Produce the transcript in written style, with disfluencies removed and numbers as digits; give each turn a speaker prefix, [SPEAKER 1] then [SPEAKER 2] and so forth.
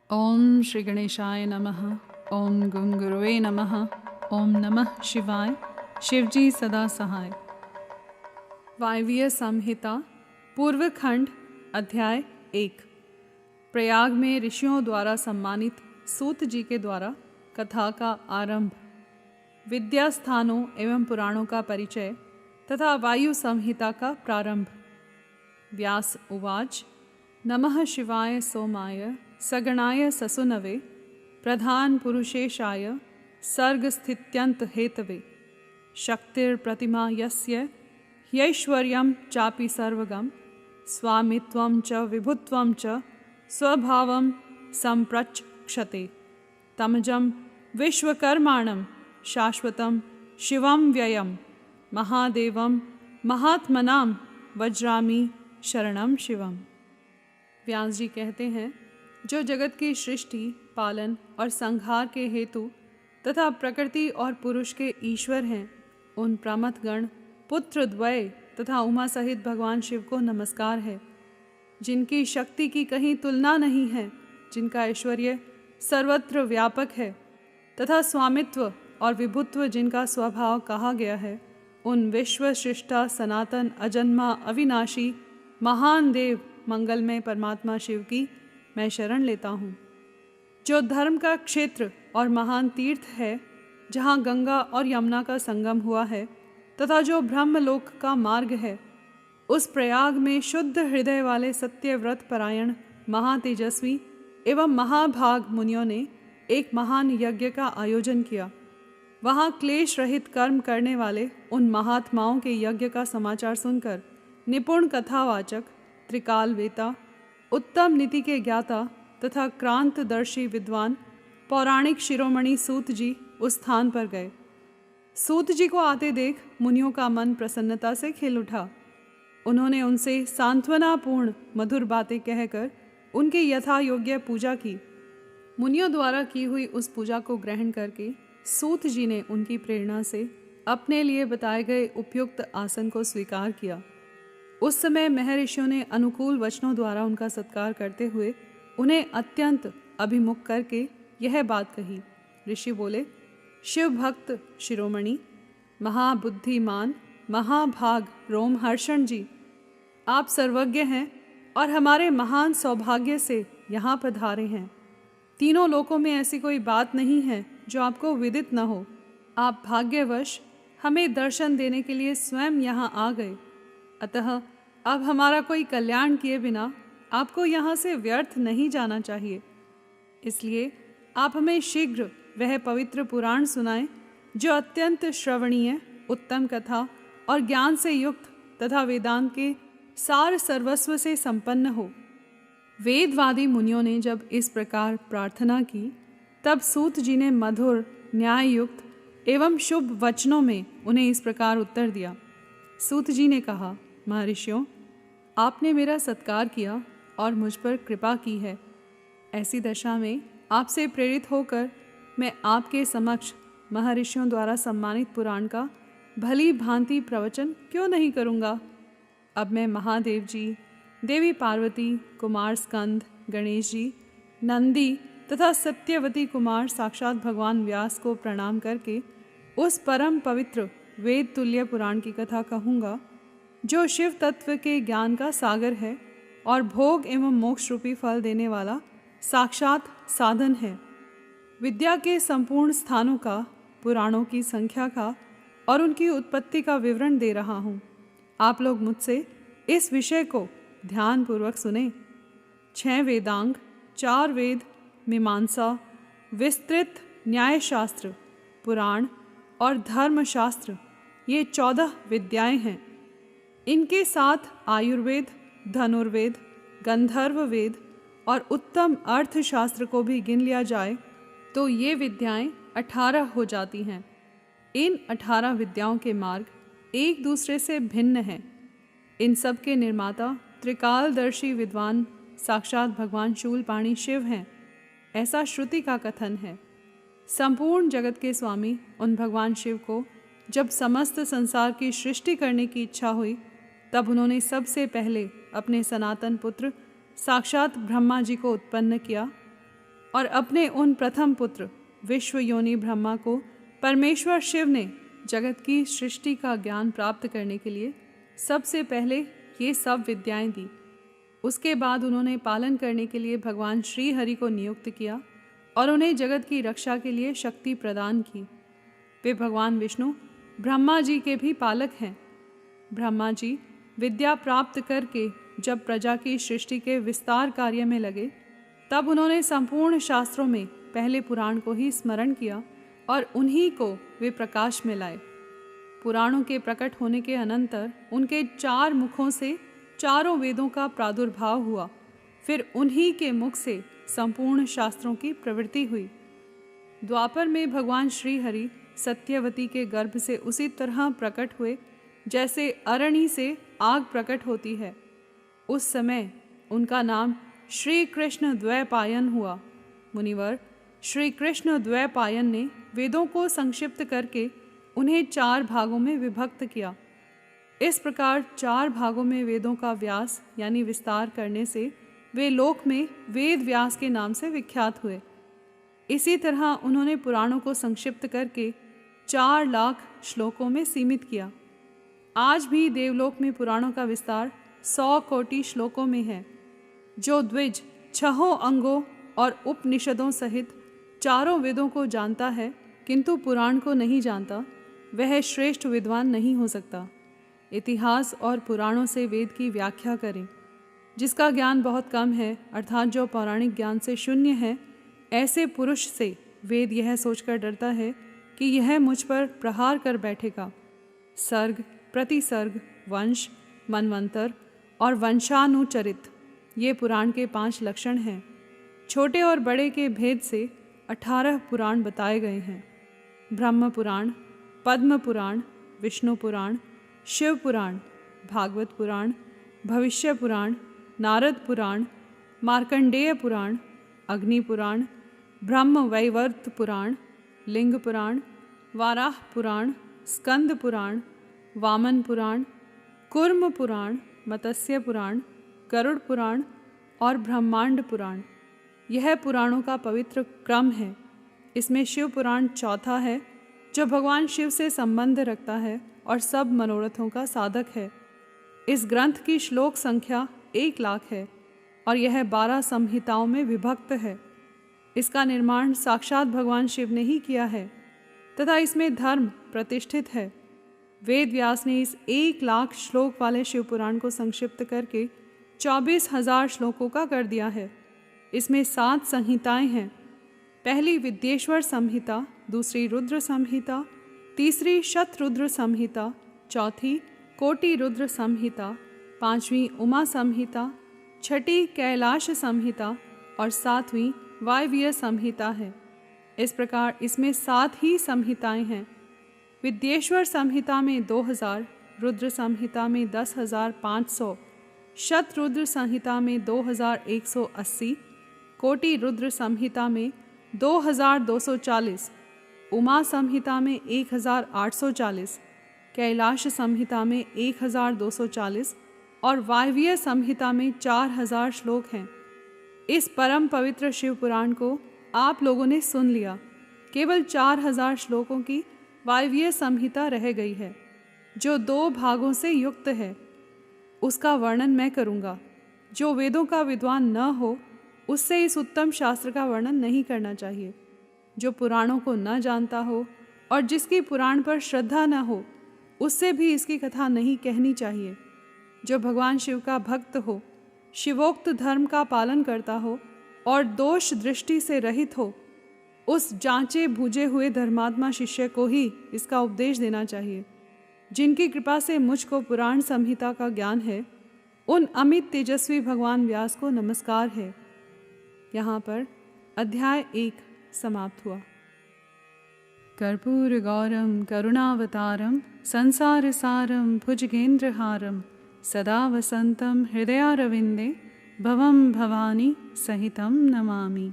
[SPEAKER 1] ओम श्री गणेशाय नमः। ओम गं गुरुवे नमः। ओम नमः शिवाय। शिवजी सदा सहाय। वायवीय संहिता पूर्व खंड अध्याय 1। प्रयाग में ऋषियों द्वारा सम्मानित सूत जी के द्वारा कथा का आरंभ। विद्या स्थानों एवं पुराणों का परिचय तथा वायु संहिता का प्रारंभ। व्यास उवाच। नमः शिवाय सोमाय सगणाय ससुनवे प्रधान पुरुषेशाय सर्गस्थित्यंत हेतवे शक्तिर्प्रतिमा यस्य ह्यैश्वर्यं चापि सर्वगं स्वामित्वं च विभुत्वं च स्वभावं संप्रचक्षते तमजं विश्वकर्माणं शाश्वतं शिवं व्ययं महादेवं महात्मनां वज्रामि शरणं शिवम। व्यास जी कहते हैं, जो जगत की सृष्टि, पालन और संहार के हेतु तथा प्रकृति और पुरुष के ईश्वर हैं, उन प्रमथ गण पुत्र द्वय तथा उमा सहित भगवान शिव को नमस्कार है, जिनकी शक्ति की कहीं तुलना नहीं है, जिनका ऐश्वर्य सर्वत्र व्यापक है तथा स्वामित्व और विभुत्व जिनका स्वभाव कहा गया है, उन विश्व सृष्टा सनातन अजन्मा अविनाशी महान देव मंगलमय परमात्मा शिव की मैं शरण लेता हूँ। जो धर्म का क्षेत्र और महान तीर्थ है, जहाँ गंगा और यमुना का संगम हुआ है तथा जो ब्रह्मलोक का मार्ग है, उस प्रयाग में शुद्ध हृदय वाले सत्यव्रत परायण महातेजस्वी एवं महाभाग मुनियों ने एक महान यज्ञ का आयोजन किया। वहाँ क्लेश रहित कर्म करने वाले उन महात्माओं के यज्ञ का समाचार सुनकर निपुण कथावाचक, त्रिकाल वेता, उत्तम नीति के ज्ञाता तथा क्रांतदर्शी विद्वान पौराणिक शिरोमणि सूत जी उस स्थान पर गए। सूत जी को आते देख मुनियों का मन प्रसन्नता से खिल उठा। उन्होंने उनसे सांत्वनापूर्ण मधुर बातें कहकर उनकी यथा योग्य पूजा की। मुनियों द्वारा की हुई उस पूजा को ग्रहण करके सूत जी ने उनकी प्रेरणा से अपने लिए बताए गए उपयुक्त आसन को स्वीकार किया। उस समय महर्षियों ने अनुकूल वचनों द्वारा उनका सत्कार करते हुए उन्हें अत्यंत अभिमुख करके यह बात कही। ऋषि बोले, शिव भक्त शिरोमणि, महाबुद्धिमान, महाभाग रोमहर्षण जी, आप सर्वज्ञ हैं और हमारे महान सौभाग्य से यहाँ पधारे हैं। तीनों लोकों में ऐसी कोई बात नहीं है जो आपको विदित न हो। आप भाग्यवश हमें दर्शन देने के लिए स्वयं यहाँ आ गए, अतः अब हमारा कोई कल्याण किए बिना आपको यहाँ से व्यर्थ नहीं जाना चाहिए। इसलिए आप हमें शीघ्र वह पवित्र पुराण सुनाएं जो अत्यंत श्रवणीय, उत्तम कथा और ज्ञान से युक्त तथा वेदांत के सार सर्वस्व से संपन्न हो। वेदवादी मुनियों ने जब इस प्रकार प्रार्थना की, तब सूत जी ने मधुर, न्याय युक्त एवं शुभ वचनों में उन्हें इस प्रकार उत्तर दिया। सूत जी ने कहा, महर्षियों, आपने मेरा सत्कार किया और मुझ पर कृपा की है। ऐसी दशा में आपसे प्रेरित होकर मैं आपके समक्ष महर्षियों द्वारा सम्मानित पुराण का भली भांति प्रवचन क्यों नहीं करूँगा। अब मैं महादेव जी, देवी पार्वती, कुमार स्कंद, गणेश जी, नंदी तथा सत्यवती कुमार साक्षात भगवान व्यास को प्रणाम करके उस परम पवित्र वेद तुल्य पुराण की कथा कहूँगा, जो शिव तत्व के ज्ञान का सागर है और भोग एवं मोक्ष रूपी फल देने वाला साक्षात साधन है। विद्या के संपूर्ण स्थानों का, पुराणों की संख्या का और उनकी उत्पत्ति का विवरण दे रहा हूँ। आप लोग मुझसे इस विषय को ध्यानपूर्वक सुने। 6 वेदांग, 4 वेद, मीमांसा, विस्तृत न्यायशास्त्र, पुराण और धर्मशास्त्र, ये 14 विद्याएं हैं। इनके साथ आयुर्वेद, धनुर्वेद, गंधर्व वेद और उत्तम अर्थशास्त्र को भी गिन लिया जाए तो ये विद्याएं 18 हो जाती हैं। इन 18 विद्याओं के मार्ग एक दूसरे से भिन्न हैं। इन सब के निर्माता त्रिकालदर्शी विद्वान साक्षात भगवान शूलपाणी शिव हैं, ऐसा श्रुति का कथन है। संपूर्ण जगत के स्वामी उन भगवान शिव को जब समस्त संसार की सृष्टि करने की इच्छा हुई, तब उन्होंने सबसे पहले अपने सनातन पुत्र साक्षात ब्रह्मा जी को उत्पन्न किया और अपने उन प्रथम पुत्र विश्व योनि ब्रह्मा को परमेश्वर शिव ने जगत की सृष्टि का ज्ञान प्राप्त करने के लिए सबसे पहले ये सब विद्याएं दी। उसके बाद उन्होंने पालन करने के लिए भगवान श्री हरि को नियुक्त किया और उन्हें जगत की रक्षा के लिए शक्ति प्रदान की। वे भगवान विष्णु ब्रह्मा जी के भी पालक हैं। ब्रह्मा जी विद्या प्राप्त करके जब प्रजा की सृष्टि के विस्तार कार्य में लगे, तब उन्होंने संपूर्ण शास्त्रों में पहले पुराण को ही स्मरण किया और उन्हीं को वे प्रकाश में लाए। पुराणों के प्रकट होने के अनंतर उनके 4 मुखों से चारों वेदों का प्रादुर्भाव हुआ। फिर उन्हीं के मुख से संपूर्ण शास्त्रों की प्रवृत्ति हुई। द्वापर में भगवान श्री हरि सत्यवती के गर्भ से उसी तरह प्रकट हुए जैसे अरणी से आग प्रकट होती है। उस समय उनका नाम श्री कृष्ण द्वैपायन हुआ। मुनिवर, श्री कृष्ण द्वैपायन ने वेदों को संक्षिप्त करके उन्हें 4 भागों में विभक्त किया। इस प्रकार 4 भागों में वेदों का व्यास यानी विस्तार करने से वे लोक में वेद व्यास के नाम से विख्यात हुए। इसी तरह उन्होंने पुराणों को संक्षिप्त करके 4 लाख श्लोकों में सीमित किया। आज भी देवलोक में पुराणों का विस्तार 100 कोटि श्लोकों में है। जो द्विज 6 अंगों और उपनिषदों सहित चारों वेदों को जानता है किंतु पुराण को नहीं जानता, वह श्रेष्ठ विद्वान नहीं हो सकता। इतिहास और पुराणों से वेद की व्याख्या करें। जिसका ज्ञान बहुत कम है, अर्थात जो पौराणिक ज्ञान से शून्य है, ऐसे पुरुष से वेद यह सोचकर डरता है कि यह मुझ पर प्रहार कर बैठेगा। सर्ग, प्रतिसर्ग, वंश, मनवंतर और वंशानुचरित ये पुराण के 5 लक्षण हैं। छोटे और बड़े के भेद से 18 पुराण बताए गए हैं। ब्रह्म पुराण, पद्म पुराण, विष्णु पुराण, शिव पुराण, भागवत पुराण, भविष्य पुराण, नारद पुराण, मार्कंडेय पुराण, अग्नि पुराण, ब्रह्म वैवर्त पुराण, लिंग पुराण, वाराह पुराण, स्कंद पुराण, वामन पुराण, कूर्म पुराण, मत्स्य पुराण, गरुड़ पुराण और ब्रह्मांड पुराण। यह पुराणों का पवित्र क्रम है। इसमें शिव पुराण चौथा है, जो भगवान शिव से संबंध रखता है और सब मनोरथों का साधक है। इस ग्रंथ की श्लोक संख्या 1 लाख है और यह 12 संहिताओं में विभक्त है। इसका निर्माण साक्षात भगवान शिव ने ही किया है तथा इसमें धर्म प्रतिष्ठित है। वेद व्यास ने इस 1 लाख श्लोक वाले शिव पुराण को संक्षिप्त करके 24,000 श्लोकों का कर दिया है। इसमें 7 संहिताएं हैं। पहली विद्येश्वर संहिता, दूसरी रुद्र संहिता, तीसरी शतरुद्र संहिता, चौथी कोटि रुद्र संहिता, 5वीं उमा संहिता, 6ठी कैलाश संहिता और 7वीं वायव्य संहिता है। इस प्रकार इसमें 7 ही संहिताएं हैं। विद्येश्वर संहिता में 2000, रुद्र संहिता में 10,500, शतरुद्र संहिता में 2180, कोटि रुद्र संहिता में 2240, उमा संहिता में 1840, कैलाश संहिता में 1240 और वायव्य संहिता में 4000 श्लोक हैं। इस परम पवित्र शिव पुराण को आप लोगों ने सुन लिया। केवल 4000 श्लोकों की वायव्य संहिता रह गई है, जो 2 भागों से युक्त है। उसका वर्णन मैं करूँगा। जो वेदों का विद्वान न हो, उससे इस उत्तम शास्त्र का वर्णन नहीं करना चाहिए। जो पुराणों को न जानता हो और जिसकी पुराण पर श्रद्धा न हो, उससे भी इसकी कथा नहीं कहनी चाहिए। जो भगवान शिव का भक्त हो, शिवोक्त धर्म का पालन करता हो और दोष दृष्टि से रहित हो, उस जांचे बूझे हुए धर्मात्मा शिष्य को ही इसका उपदेश देना चाहिए। जिनकी कृपा से मुझको पुराण संहिता का ज्ञान है, उन अमित तेजस्वी भगवान व्यास को नमस्कार है। यहाँ पर अध्याय 1 समाप्त हुआ। कर्पूर गौरम करुणावतारम संसार सारम भुजगेंद्रहारम सदा वसंतम हृदयारविंदे भवम भवानी सहितं नमामि।